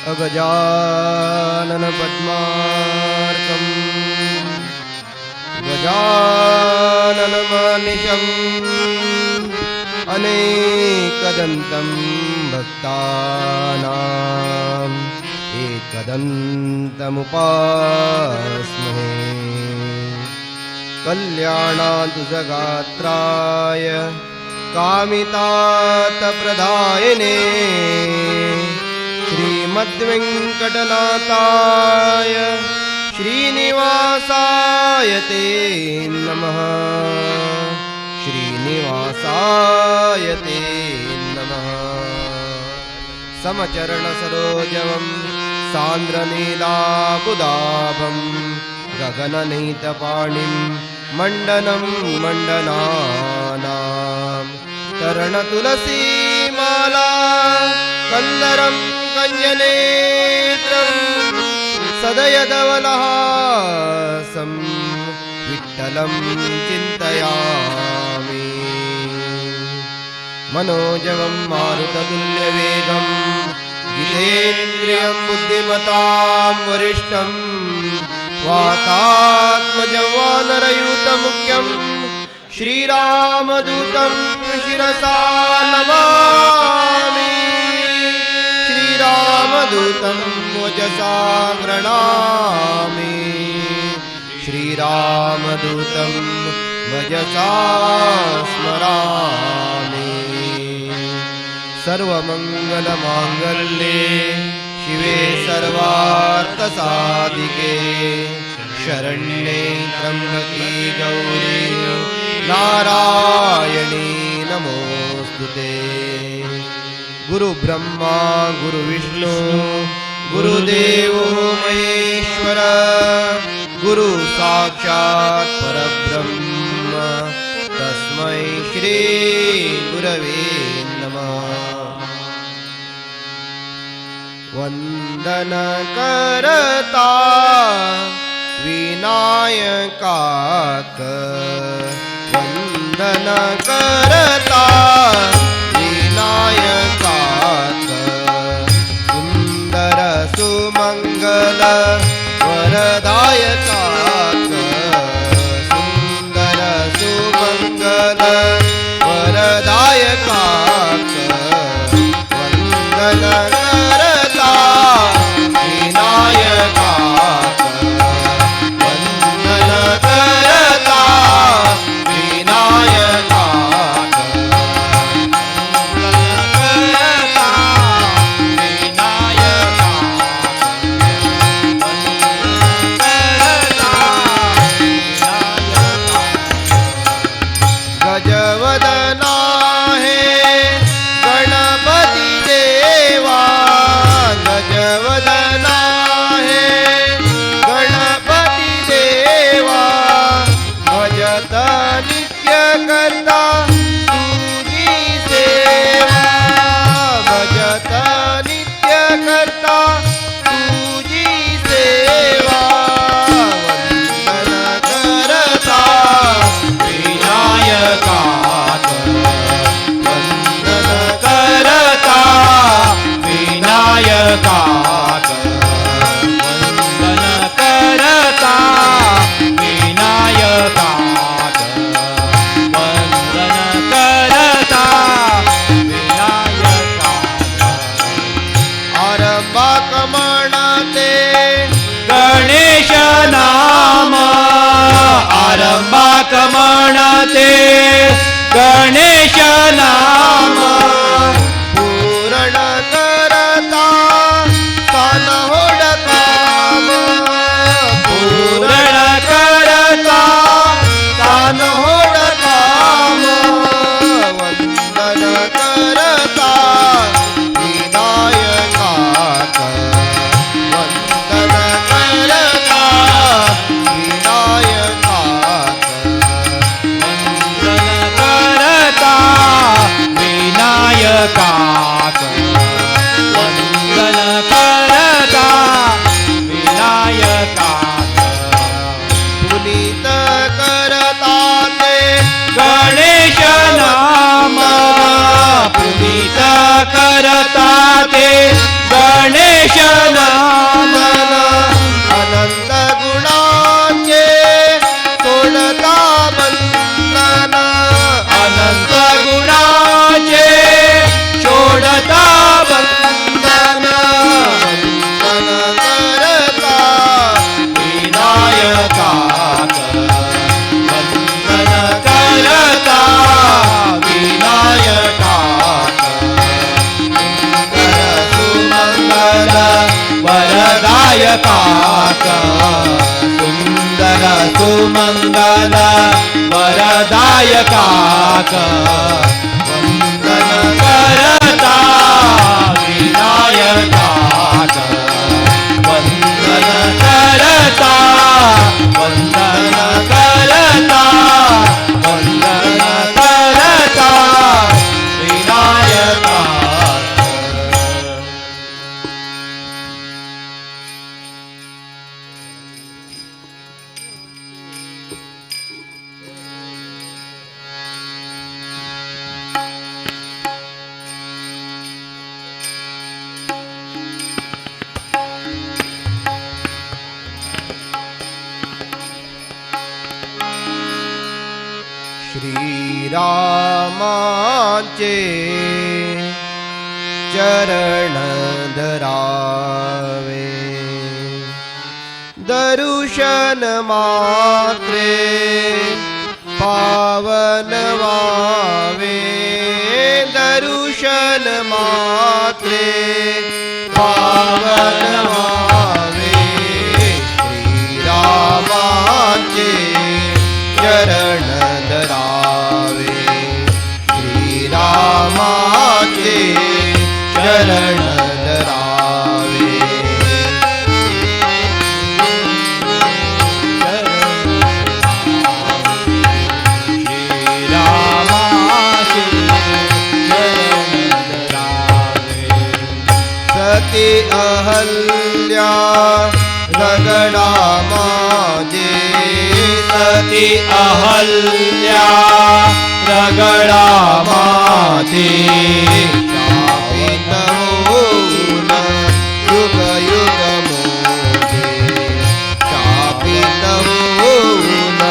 अगजानन पद्मार्कम् गजाननमनिशम् अनेकदन्तं भक्तानाम् एकदन्तमुपास्महे। कल्याणान्तुजगात्राय कामितार्थप्रदायिने श्रीमद्वेङ्कटनाथाय श्रीनिवासाय ते नमः। श्रीनिवासाय ते नमः। समचरणसरोजवं सान्द्रनीलाबुदाभं गगननीतपाणिं मण्डनं मण्डनानां तरणतुलसीमाला कन्दरं कञ्जनेत्रं सदयधवलहासं विठ्ठलं चिन्तयामि। मनोजवं मारुततुल्यवेगं जितेन्द्रियं बुद्धिमतां वरिष्ठं वातात्मजं वानरयूतमुख्यं श्रीरामदूतं शिरसा नमामि। श्रीरामदूतं वचसा गृह्णामि। श्रीरामदूतं वचसा स्मरामि। सर्वमङ्गलमाङ्गल्ये शिवे सर्वार्थसाधिके शरण्ये त्र्यम्बके गौरी नारायणी नमोस्तुते। गुरुब्रह्मा गुरुविष्णु गुरुदेवो महेश्वर गुरु साक्षात् परब्रह्म तस्मै श्री गुरवे नमः। वंदन करता विनायकाक वंदन करता विनायकाक सुंदर सुमंगल वरदायकाक सुंदर सुमंगल वरदायकाक वंदन करता विनायकाक वंदन करता विनायकाक गजवदना है गणपति देवा गजवदना है गणपति देवा भजत नित्य करता तुझी सेवा भजत नित्य करता तुझी सेवा वंदन करता विनायकाक वंदन करता विनायकाक वंदन करता विनायकाक वंदन करता विनायकाक। आरंभाक म्हणते गणेश नाम आरंभाक म्हणते गणेश नाम पूर्ण करता सन होड काम पूर्ण करता सन होड काम वंदन करता विनायकाक वंदन करता विनायकाक वंदन करता विनायकाक वंदन करता विनायकाक वंदन करता वंदन करता वंदन करता विनायकाक. श्रीरामाचे चरण धरावे दर्शन मात्रे पावन व्हावे दर्शन मात्रे पावन व्हावे श्रीरामाचे चरण धरावे श्रीरामाचे चरण धरावे श्रीरामाचे चरण धरावे. सती अहल्या रगडा माझे सती अहल्या रगडा माझे शापित होऊन युग युग मोजे शापित होऊन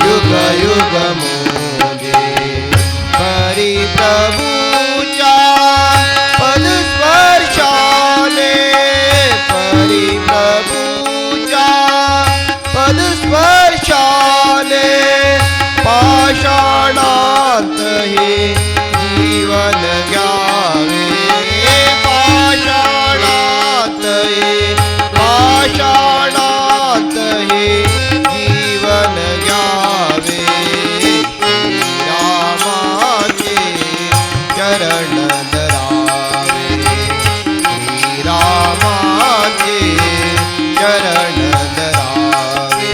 युग युग मोजे परिप्रभूच्या पदस्पर्शाने परिप्रभूच्या पदस्पर्शाने पाषाणात हे जीवन घ्यावे पाषाणात हे जीवन घ्यावे श्रीरामाचे चरण धरावे श्रीरामाचे चरण धरावे.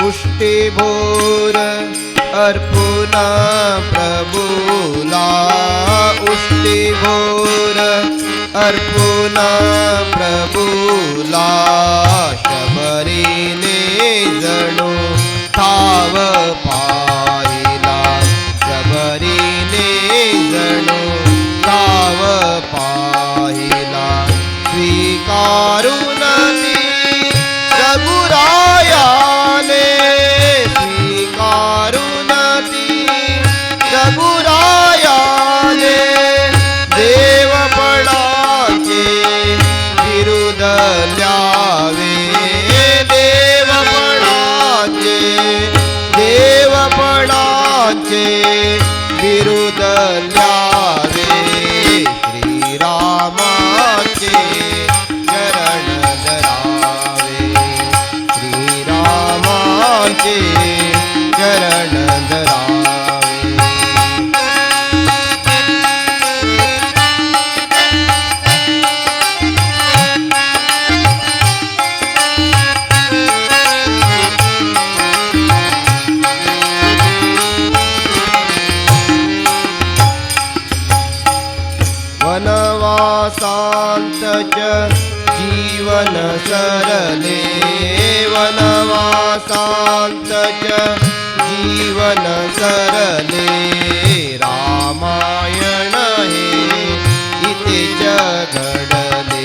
उष्टिभोर अर्पुन प्रभूला उष्टिभोर अर्पुन प्रभूला शबरीने जणू ठाव पाहिला शबरीने जणू ठाव पाहिला स्वीकारून ती रघुरायाने स्वीकारून ती रघुरायाने देवपणाचे विरुद्ध द्यावे देवपणाचे विरुद्ध द्यावे श्रीरामाचे चरण धरावे श्रीरामाचे चरण धरावे. वनवासांतच जीवन सरले वनवासांतच जीवन सरले रामायण हे इतेच घडले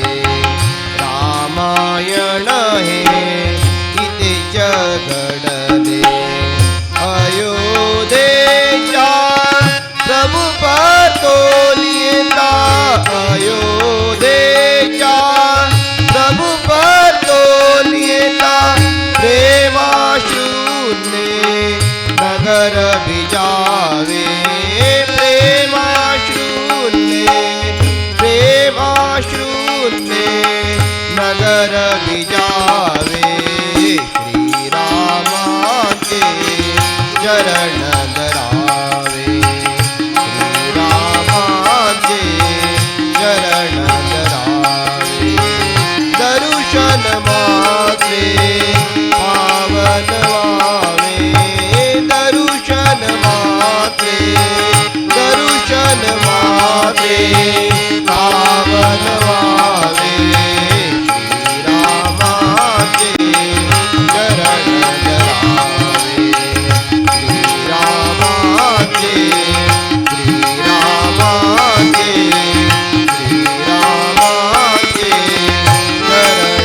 रामायण हे इतेच घडले अयोध्येच्या प्रभु परतोलिता अयोध्येच्या प्रभु परतोलिता प्रेमा नगर भिजावे प्रेमाश्रूने प्रेमाश्रूने नगर भिजावे श्रीरामाचे चरण धरावे श्रीरामाचे चरण धरावे दर्शन मात्रे पावन व्हावे दर्शन मात्रे पावन व्हावे श्रीरामाचे चरण धरावे श्रीरामाचे चरण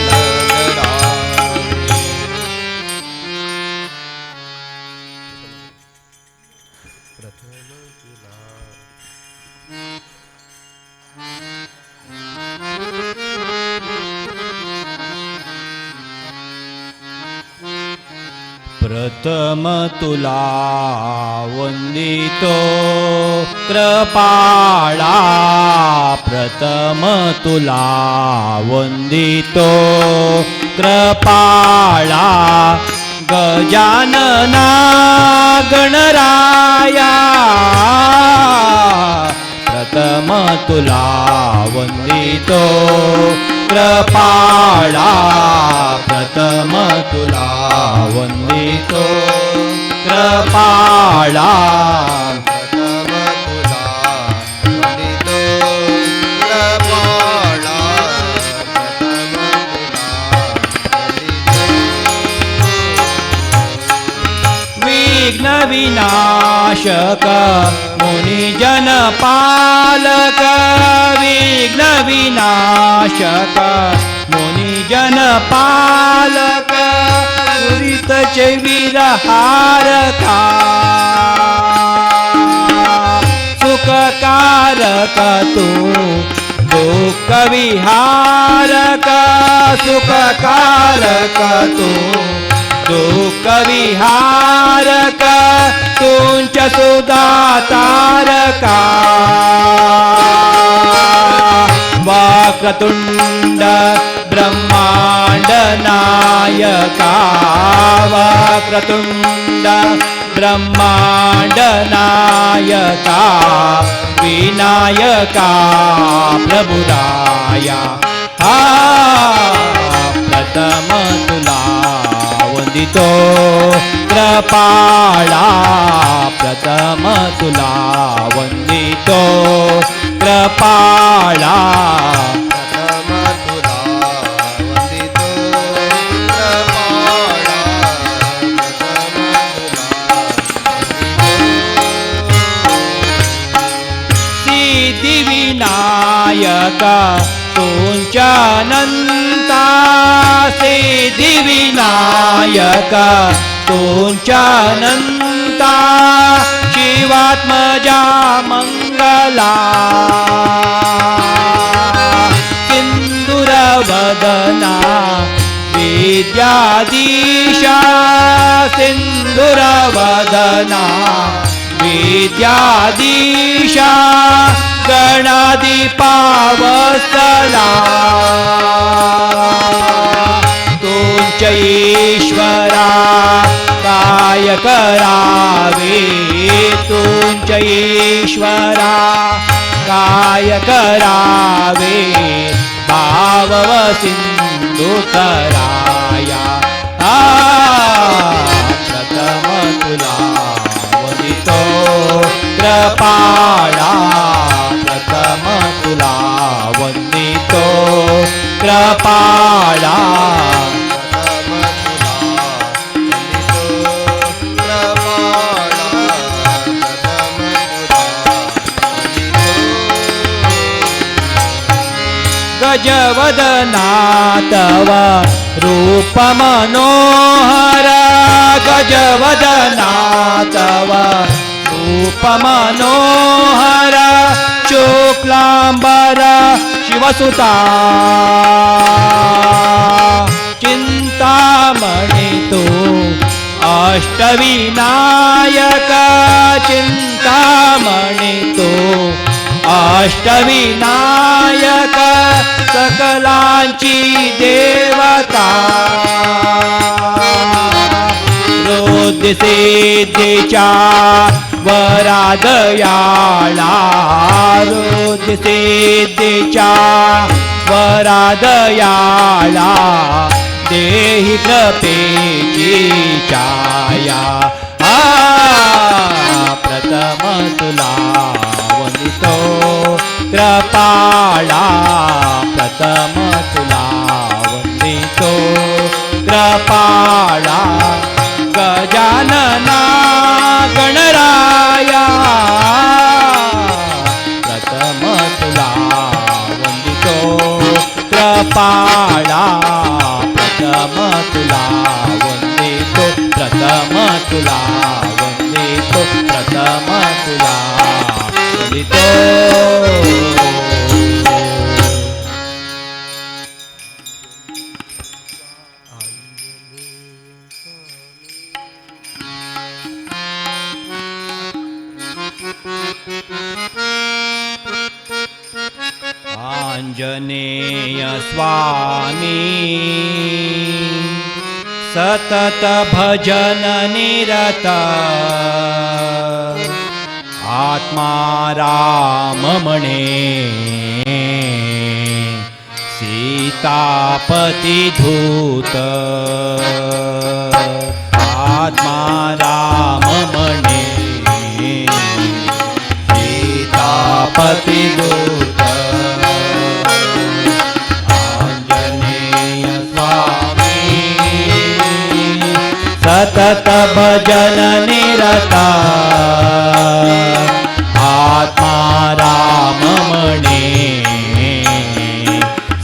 प्रथम तुला वंदितो कृपाळा प्रथम तुला वंदितो कृपाळा गजानना गणराया प्रथम तुला वंदितो कृपाळा प्रथम तुला वंदितो कृपाळा प्रथम तुला वंदितो कृपाळा प्रथम तुला वंदितो विघ्न विनाशक मुनिजन पालक विघ्न विनाशक मुनिजन पालक दुरित वीरहारका सुखकारक तू दुःख विहारक सुखकारक तू दुःख विहारक तुंच सुदातारका वक्रतुंड ब्रह्मांड नायका वक्रतुंड ब्रह्मांड नायका विनायका प्रभुराया प्रथम तुला वंदितो कृपाळा प्रथम तुला वंदितो कृपाळा प्रथम तुला वंदितो कृपाळा प्रथम सिद्धी विनायक तुंच्या अनंता सिद्धी विनायक तुंच्या अनंता शिवात्मजा मंगला सिंदूरवदना विद्याधीशा सिंदूरवदना विद्याधीशा गणाधिपावसला तुंच ईश्वरा काय करावे तुंच ईश्वरा काय करावे भावव सिंधू कराया प्रथम तुला वंदितो कृपाळा प्रथम तुला वंदितो कृपाळा प्रथम तुला वंदितो कृपाळा प्रथम तुला वंदितो गजवदना तव रूप मनोहर गजवदना तव रूप मनोहर शुक्लांबर शिवसुता चिंतामणि तू अष्टविनायक चिंतामणी तो अष्टविनायक सकलांची देवता रुद्रसिद्धीच्या वरादयाळा रुद्रसिद्धीच्या वरादयाळा देहि कृपेची छाया प्रथम तुला वंदितो कृपाळा प्रथम तुला वंदितो कृपाळा गजानना गणराया प्रथम तुला वंदितो कृपाळा प्रथम तुला वंदितो प्रथम तुला वंदितो प्रथम तुला वंदितो आंजनेय स्वामी सतत भजन निरत आत्मा राम म्हणे सीतापती धूत आत्मा राम म्हणे सीतापती धूत आंजनेय स्वामी सतत भजन निरता आत्मा राम म्हणे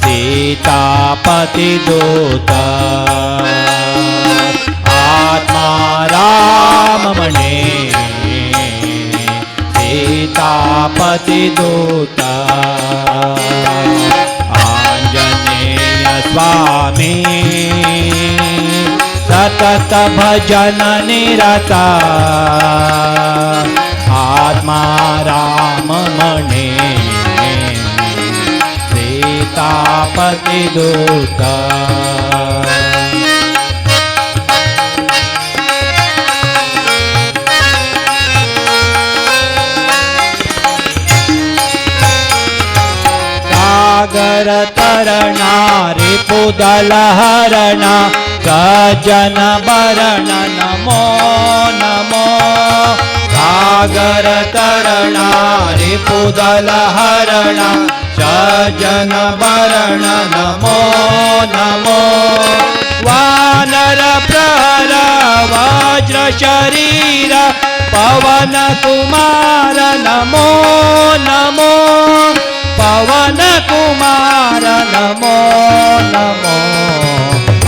सीतापती दूत आत्मा राम म्हणे सीतापती दूत आंजनेय स्वामी सतत भजन निरता आत्मा राम म्हणे सीतापती दूत सागर तरणारे पुदल हरणा गजन बरण नमो नमो सागर तरणारे पुदल हरणा सजन बरण नमो नमो वानर प्रहर वज्र शरीर पवन कुमार नमो नमो पवन कुमार नमो नमो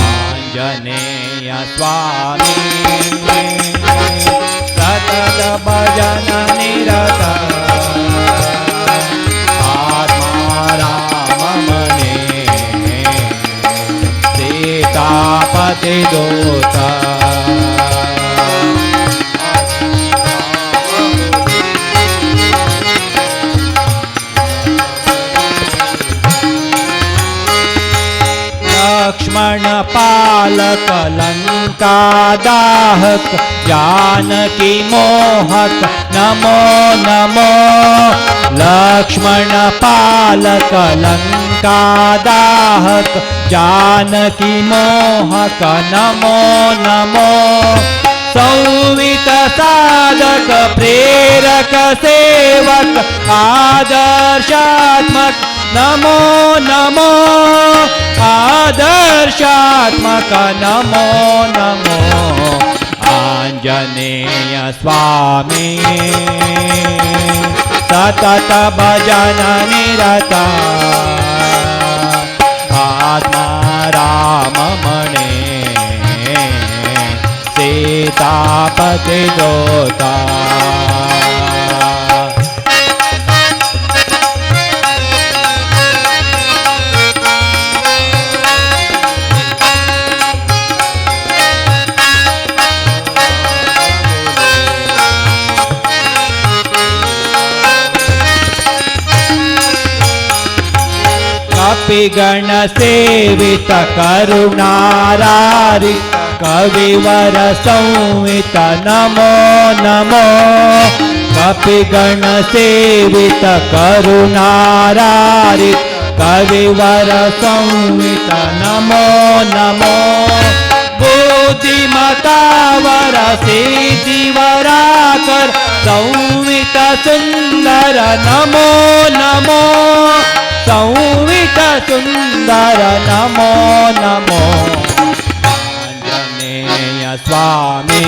आंजनेय स्वामी सतत भजन निरत आत्मा राम म्हणे सीतापती दूत लक्ष्मण पालक लंका दाहक जानकी मोहक नमो नमो लक्ष्मण पालक लंका दाहक जानकी मोहक नमो नमो संवित साधक प्रेरक सेवक आदर्शात्मक नमो नमो आदर्शात्मक नमो नमो आंजनेय स्वामी सतत भजन निरता आत्मा राम म्हणे सीतापती दूत कपिगण सेवित करुणारारित कविवर संवित नमो नमो कपिगण सेवित करुणारारित कविवर संवित नमो नमो बुद्धिमतावर सिद्धिवराकर संवित सुंदर नमो नमो संवित सुंदर नमो नमो आंजनेय स्वामी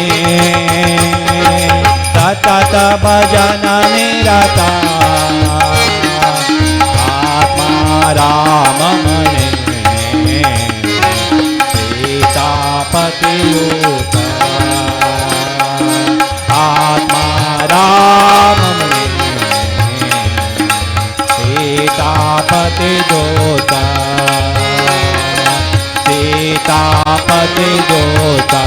सतत भजन निरता आत्मा राम मने सीतापतियूत आत्मा राम मने सीतापति दोता सीतापति दोता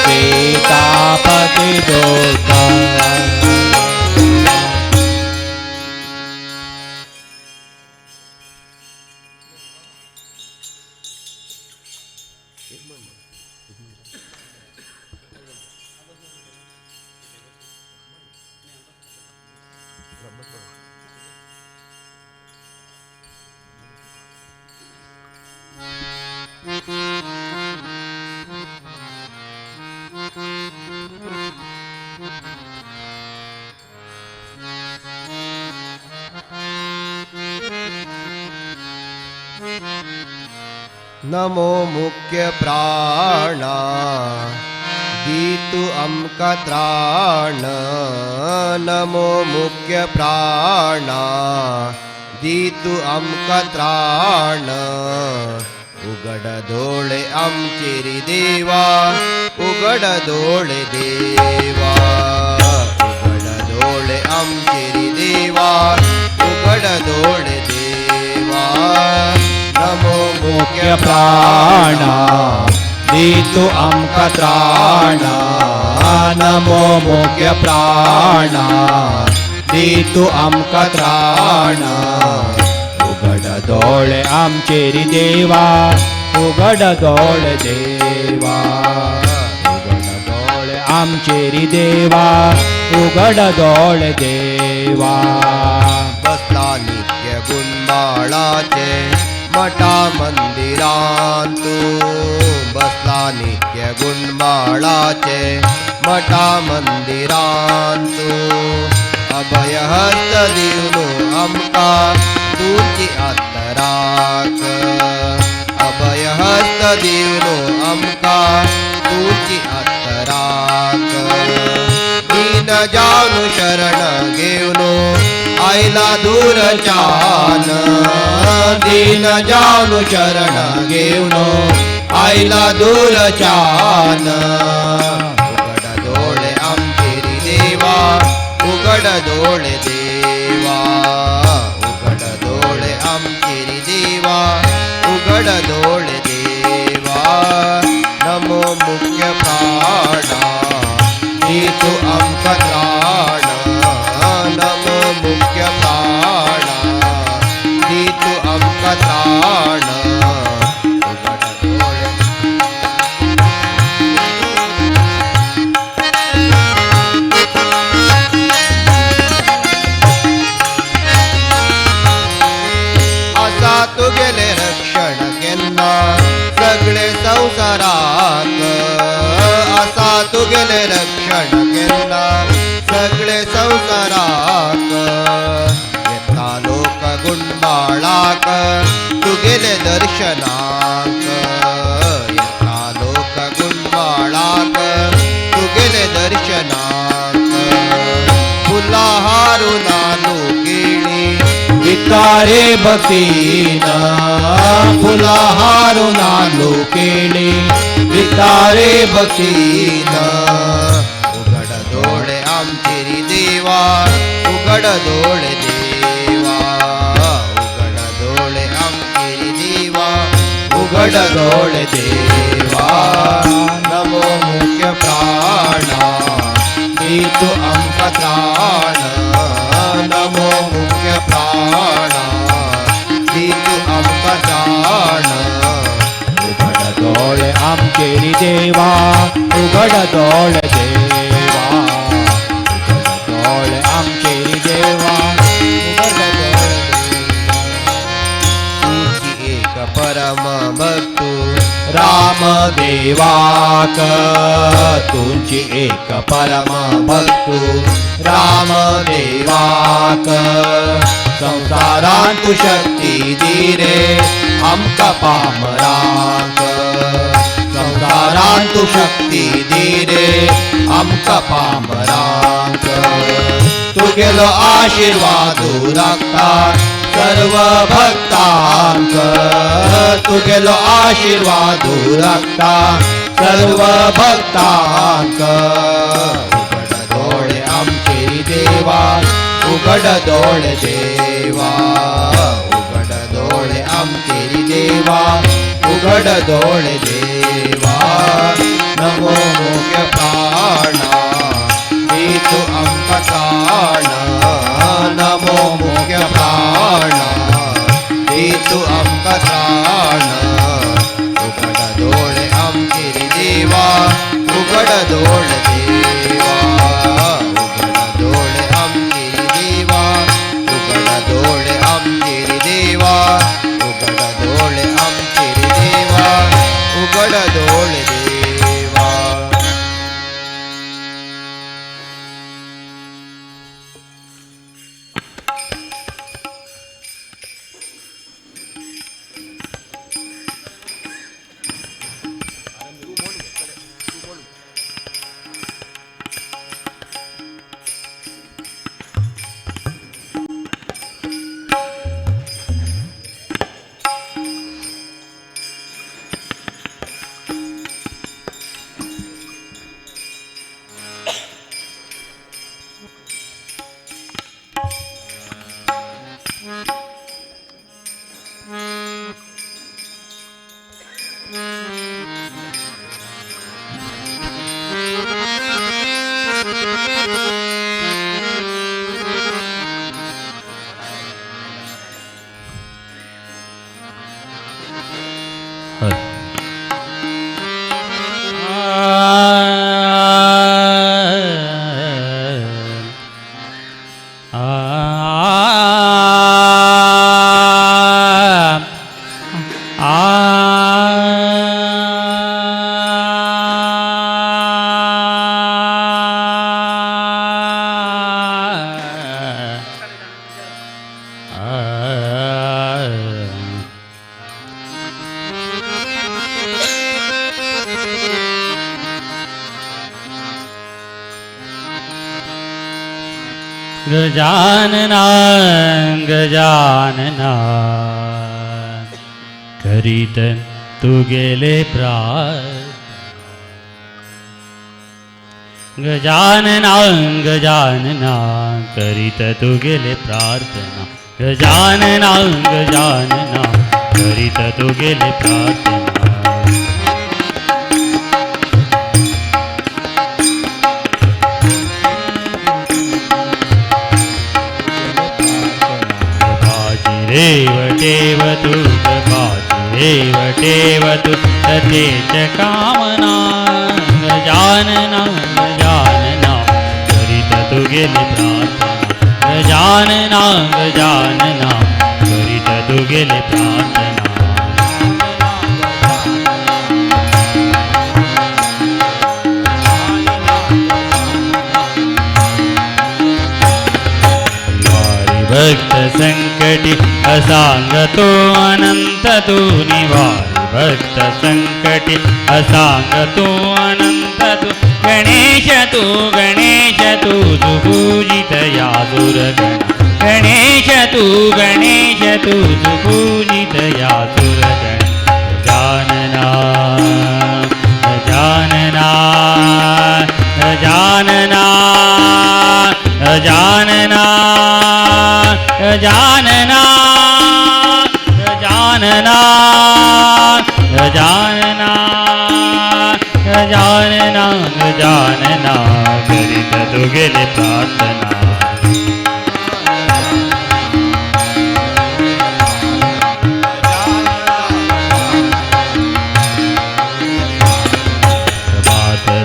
सीतापति दोता नमो मुख्य प्राणा दीतु अमका त्राण नमो मुख्य प्राणा दीतु अमका त्राण उघड डोळे आमचेरी देवा उघड डोळे देवा उघड डोळे आमचेरी देवा उघड डोळे देवा नमो मुख्य प्राणा दीतु अमका त्राणा नमो मुख्य प्राणा दीतु अमका त्राणा उघड डोळे आमचेरी देवा उघड डोळे देवा उघड डोळे आमचेरी देवा उघड डोळे देवा बसला नित्य गुणमाळाचे मठा मंदिरांतू बसला नित्य गुणमाळाचे मठा मंदिरांतू अभयहस्त दिवनो आमका तुझी आत्तराक अभयहस्त दिवनो आमका तुझी आत्तराक दीन जानु शरण घेवनो आईला दूरच्यान दीन जानु शरण घेवनो आईला दूरच्यान उघड डोळे आमचेरी देवा उघड डोळे देवा उघड डोळे आमचेरी देवा उघड डोळे देवा नमो मुख्य प्राणा दीतु अमका त्राण नमो मुख्य प्राणा दीतु अमका त्राण उघड डोळे असा तू गेले रक्षण केन्ना सगळे संसारात असा तू गेले रक्षण केन्ना सगळे संसारात येता लोक गुणबाळाक तू गेले दर्शनाक येता लोक गुणबाळाक तू गेले दर्शनाक फुला हारून आलो केळी विकारे भक्तीना फुला हारून आलो केळी विकारे भक्तीना उघड डोळे आमचेरी देवा उघड डोळे देवा उघड डोळे आमचेरी देवा उघड डोळे देवा नमो मुख्य प्राणा दीतु अमका त्राण नमो मुख्य प्राणा उघड डोळे देवा, उघड डोळे आमचे देवा, उघड डोळे तुझी एक परम भक्तू राम देवाक, तुझी एक परम भक्तू राम देवाक. संसारांत तू शक्ती दी रे आमका पामराक, संसारांत तू शक्ती दी रे आमका पामराक. तू गेलो आशीर्वाद राखता सर्व भक्तांक, तू गेलो आशीर्वाद राखता सर्व भक्तांक. उघड डोळे आमचे देवा, उघड डोळे देवा, उघड डोळे आमचे देवा, उघड डोळे देवा. नमो मोक्ष प्राणा मी तू आमका ताणा, नमो मोक्ष प्राणा मी तू आमका ताणा. उघड डोळे आमचे देवा, उघड डोळे देवा, उघड डोळे आमचे देवा, उघड डोळे आमचे देवा, उघड डोळे आमचे देवा, उघड डोळे देवा. गजानना गजानना करीत तू गेले गजानना गजानना करीत तू गेले प्रार्थना, गजानना गजानना करीत तू गेले प्रार्थना. देव तू देव तू सतेच कामना, गजानना गजानना करीत तू गेले प्रार्थना, गजानना गजानना करीत तू गेले प्रार्थना. भक्त संकटी असांगतो अनंत तू निवारी, भक्त संकटी असांगतो अनंत तू गणेश तू गणेश तू सुपूजित या सुरगण, गणेश तू सुपूजित या सुरगण. गजानना गजानना गजानना गजानना गजानना गजानना गजानना गजानना गजानना करीत तू गेले प्रार्थना.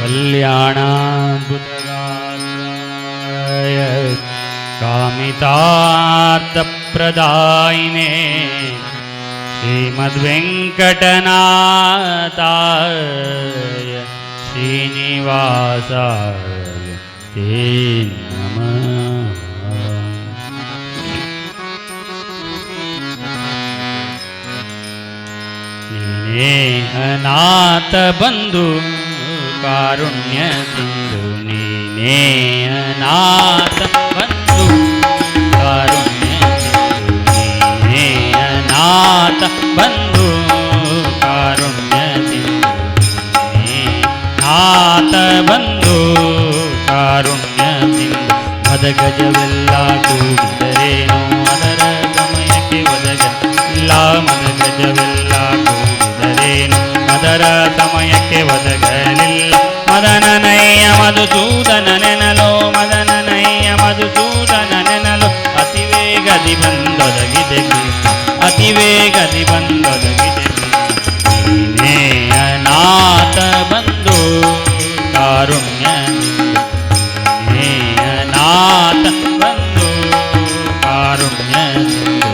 कल्याणाद्भुतगात्राय कामितार्थप्रदायिने श्रीमद्वेङ्कटनाथाय श्रीनिवासाय ते नमः। नीने अनाथ बंधु कारुण्य सिंधु, नीने अनाथ बंधु कारुण्य सिंधु, नीने अनाथ बंधु कारुण्य सिंधु, नाथ बंधु कारुण्य सिंधु। ಮದಗಜವೆಲ್ಲ ಕೂಗಿದರೇನೋ ಅದರ ಸಮಯಕ್ಕೆ ಒದಗಲಿಲ್ಲ, ಮದಗಜವೆಲ್ಲ ಕೂಗಿದರೇನೋ ಅದರ ಸಮಯಕ್ಕೆ ಒದಗಲಿಲ್ಲ. ಮದನನಯ್ಯ ಮಧುಸೂದನ ನೆನಲೋ, ಮದನನಯ್ಯ ಮಧುಸೂದನ ನೆನಲೋ, ಅತಿ ವೇಗದಿ ಬಂದೊದಗಿದೆ ಕೃಷ್ಣ, ಅತಿ ವೇಗದಿ ಬಂದೊದಗಿದೆ ಕೃಷ್ಣ. ನೀನೇ ಅನಾಥ ಬಂಧು ಕಾರುಣ್ಯ, ನಾಥ ಬಂಧು ಕಾರುಣ್ಯ ಸಿಂಧು.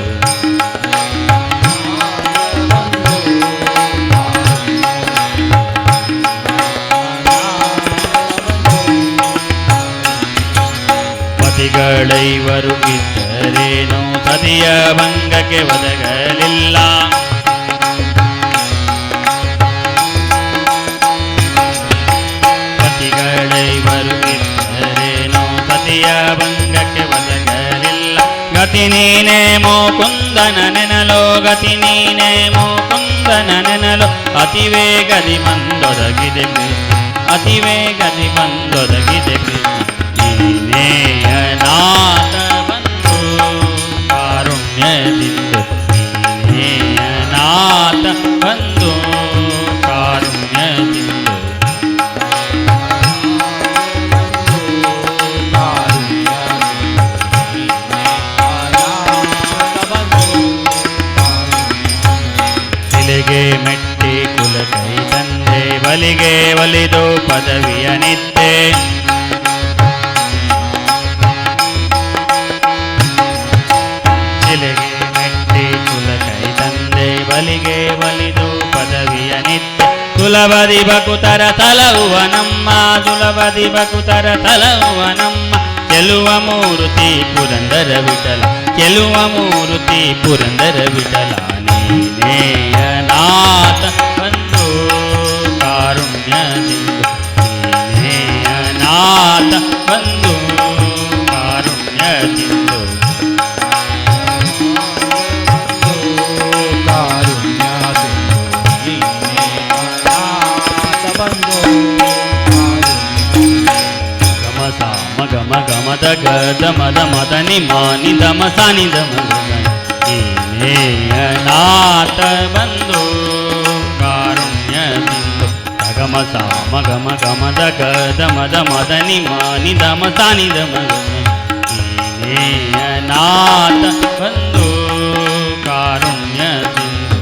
ಪತಿಗಳೈವರು ಇದ್ದರೇನೋ ಸತಿಯ ಭಂಗಕ್ಕೆ ಒದಗಲಿಲ್ಲ, ಪತಿಗಳೈವರು ಇದ್ದರೇನೋ ಸತಿಯ ಭಂಗಕ್ಕೆ ಒದಗಲಿಲ್ಲ. ಗತಿ ನೀನೇ ಮುಕುಂದನ ನೆನಲೋ, ಗತಿ ನೀನೇ ಮುಕುಂದನ ನೆನಲೋ, ಅತಿ ವೇಗದಿ ಬಂದೊದಗಿದೆ ಕೃಷ್ಣ, ಅತಿ ವೇಗದಿ ಬಂದೊದಗಿದೆ ಕೃಷ್ಣ. ನೀನೇ ಅನಾಥ ಬಂಧು ಕಾರುಣ್ಯ ಸಿಂಧು, ನೀನೇ ಅನಾಥ ಬಂಧು ಕಾರುಣ್ಯ ಸಿಂಧು. ಶಿಲೆಗೆ ಮೆಟ್ಟಿ ಕುಲ ಕೈ ತಂದೆ, ಬಲಿಗೆ ಒಲಿದು ಪದವಿಯ ನಿದ್ದೆ, ಶಿಲೆಗೆ ಮೆಟ್ಟಿ ಕುಲ ಕೈ ತಂದೆ, ಬಲಿಗೆ ಒಲಿದು ಪದವಿಯ ನಿದ್ದೆ. ಸುಲಭದಿ ಬಕುತರ ತಲುವ ನಮ್ಮ, ಸುಲಭದಿ ಬಕುತರ ತಲುವ ನಮ್ಮ, ಗೆಲುವ ಮೂರ್ತಿ ಪುರಂದರ ವಿಠಲ, ಗೆಲುವ ಮೂರ್ತಿ ಪುರಂದರ ವಿಠಲ. ನೀನೇ ಅನಾಥ ಬಂಧು ಕಾರುಣ್ಯ ಸಿಂಧು, ನೀನೇ ಅನಾಥ ಬಂಧು ಕಾರುಣ್ಯ ಸಿಂಧು. ಗಮ ಗಮದ ಗದ ಮದ ಮದ ನಿಮಾನಿ ದಮ ಸಾನಿ ದಮ. ನೀನೇ ಅನಾಥ ಬಂಧು ಕಾರುಣ್ಯ ಸಿಂಧು. ಗಮ ಸಾಮ ಗಮ ಗಮದ ಗದ ಮದ ಮದ ನಿಮಾನಿ ದಮ ಸಾನಿ ದಮ. ನೀನೇ ಅನಾಥ ಬಂಧು ಕಾರುಣ್ಯ ಸಿಂಧು.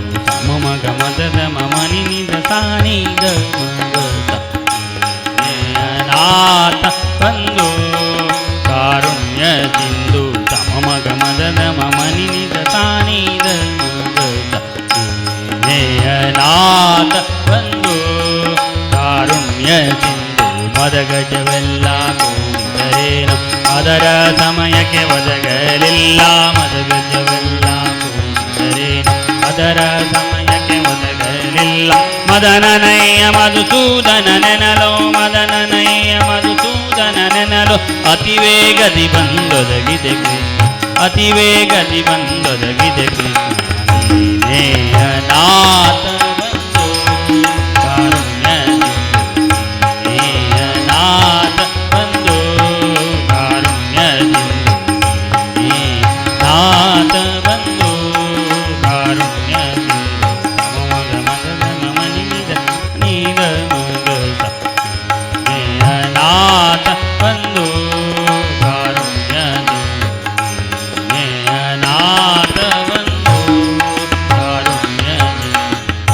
ಮಮ ಗಮದ ಮಮ ನಿದ ಸಾನಿ ದಮ. ಅನಾಥ ಬಂಧು ಕಾರುಣ್ಯ ಸಿಂಧು. ತಮ ಗಮದ ಮಮ ನಿದ ಸಾನಿದ. ಅನಾಥ ಬಂಧು ಕಾರುಣ್ಯ ಸಿಂಧು. ಮದಗಜವೆಲ್ಲ ಕೂಗಿದರೇನೋ ಅದರ ಸಮಯಕ್ಕೆ ಒದಗಲಿಲ್ಲ, ಮದಗಜವೆಲ್ಲ ಕೂಗಿದರೇನೋ ಅದರ ಸಮಯಕ್ಕೆ ಒದಗಲಿಲ್ಲ. ಮದನನಯ್ಯ ಮಧುಸೂದನ ನೆನಲೋ, ಮದನನಯ್ಯ ಮಧುಸೂದನ ನೆನಲೋ, ಅತಿ ವೇಗದಿ ಬಂದೊದಗಿದೆ ಕೃಷ್ಣ, ಅತಿ ವೇಗದಿ ಬಂದೊದಗಿದೆ ಕೃಷ್ಣ. ನೀನೇ ಅನಾಥ ಬಂಧು ಕಾರುಣ್ಯ ಸಿಂಧು, ನೀನೇ ಅನಾಥ ಬಂಧು ಕಾರುಣ್ಯ ಸಿಂಧು, ನೀನೇ ನಾಥ ಬಂಧು ಕಾರುಣ್ಯ ಸಿಂಧು. ಅನಾಥ ಬಂಧು ಕಾರುಣ್ಯ ಸಿಂಧು, ಅನಾಥ ಬಂಧು ಕಾರುಣ್ಯ ಸಿಂಧು.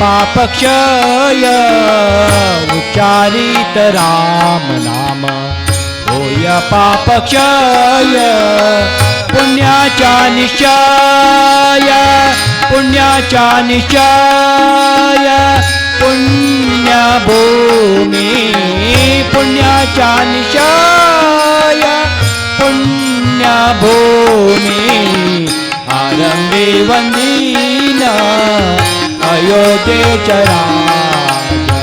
पापक्षय उच्चारित राम नाम होय पापक्षय पुण्याचा निश्चय पुण्याचा निश्चय पुण्यभूमी पुण्याचा निश्चय पुण्यभूमी आरंभे वंदीन अयोध्येचा राजा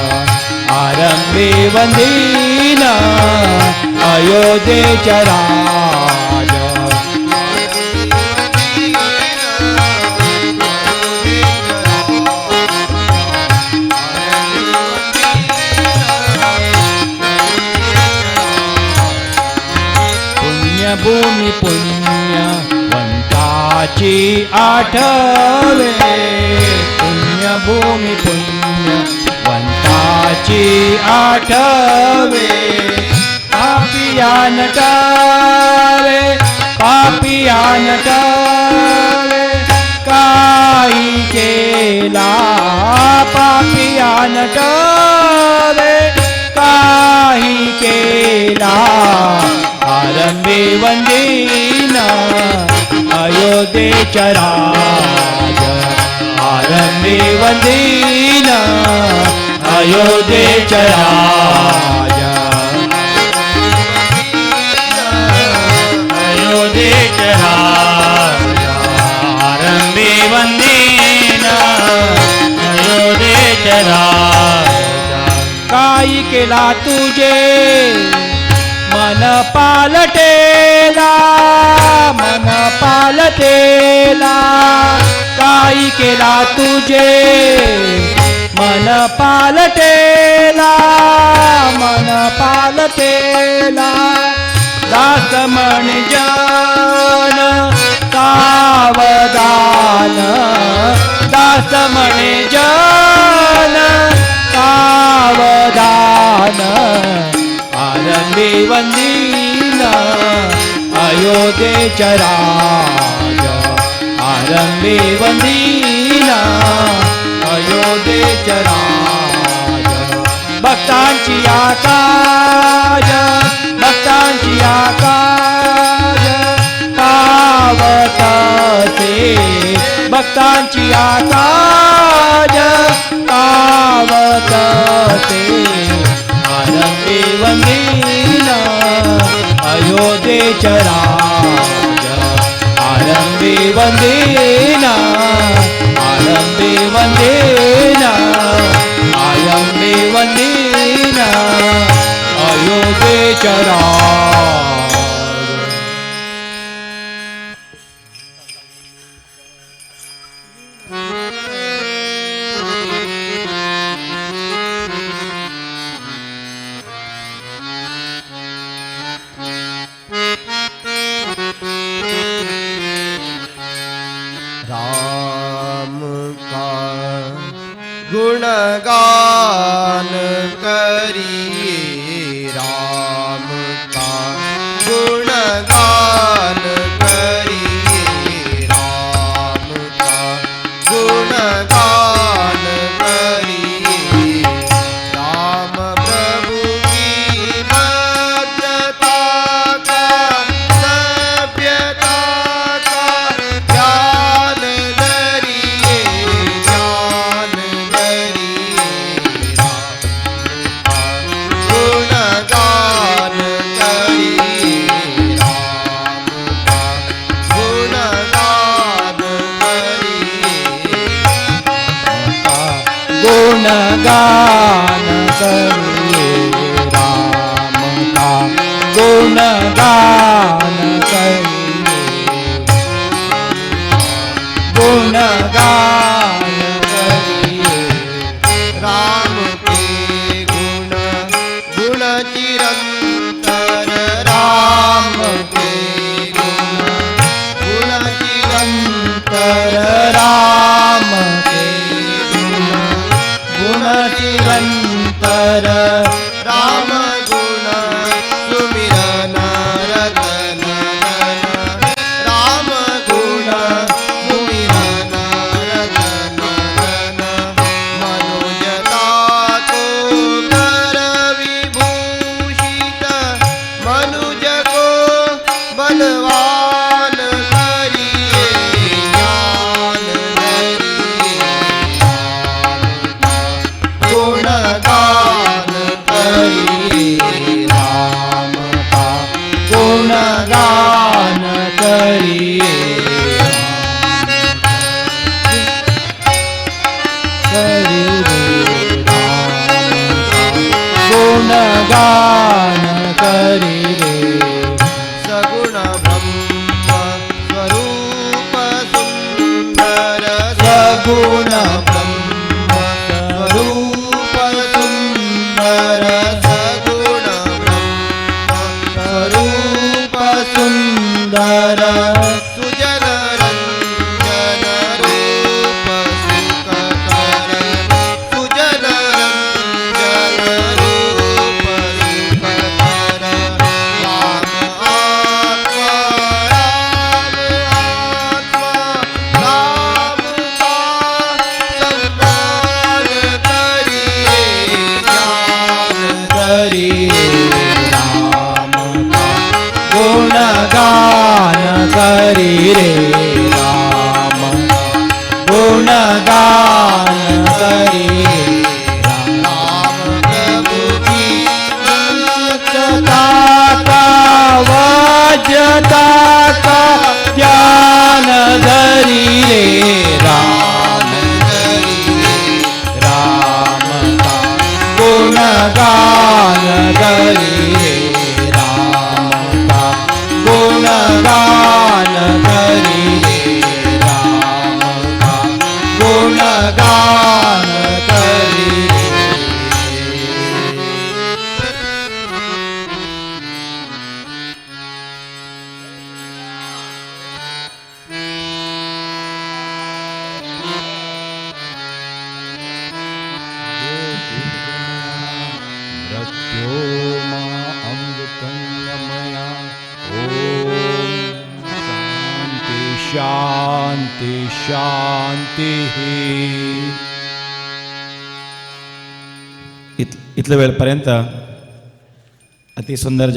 आरंभे वंदीन अयोध्येचा राजा पुण्यभूमी पुण्यवंताची आठवे पुण्यभूमी पुण्यवंताची आठवे पापिया नटावे पापिया नटावे काही केला पापिया नटावे काही केला आरंभे वंदीन अयोध्येचा राजा आरंभे वंदीन अयोध्येचा राजा अयोध्येचा राजा आरंभे वंदीन अयोध्येचा राजा काही केला तुझे मन पालटेला काही केला तुझे मन पालटेला दास म्हण जन सावधान दास म्हण जन सावधान आरंभे वंदीन अयोध्येचा राजा आरंभे वंदीन अयोध्येचा राजा भक्तांची आकाश पावतसे भक्तांची आकाश पावतसे आरंभे वंदीन अयोध्येचा राजा आरंभे वंदीन आरंभे वंदीन आरंभे वंदीन अयोध्येचा राजा राम का गुणगान करिए राम का गुणगान करिए राम का गुणगान करिए राम प्रभु की भक्तता का सभ्यता का ज्ञान दरिए ज्ञान दरिए गुणगान करिए राम का गुणगान करिए गुणगान करिए राम का गुणगान करिए गुणगान करिए राम के गुण गुण चिरंतर राम के गुण गुण चिरंतर राम के गुण गुण चिरंतर गुणगान करिये करी रे गुणगान करी रे सगुण ब्रह्म स्वरूप सुंदर सगुण ब्रह्म स्वरूप सुंदर सगुण ब्रह्म स्वरूप सुंदर सुजन रंजन रूप सुखकर सुजन रंजन रूप सुखकर राम आत्मा राम आत्मा राम का सम्मान करिए ज्ञान करिये राम का गुणगान करी रे राम का गुणगान करी रे राम प्रभु की रामता का वजता का ज्ञान धरी रे राम राम का गुणगान करी रे राम का गुणगान करी रे राम का गुणगान करी रे मृत्यो मा अमृतंगमया ओम शांति शांति शांति इथलं वेळपर्यंत अति सुंदर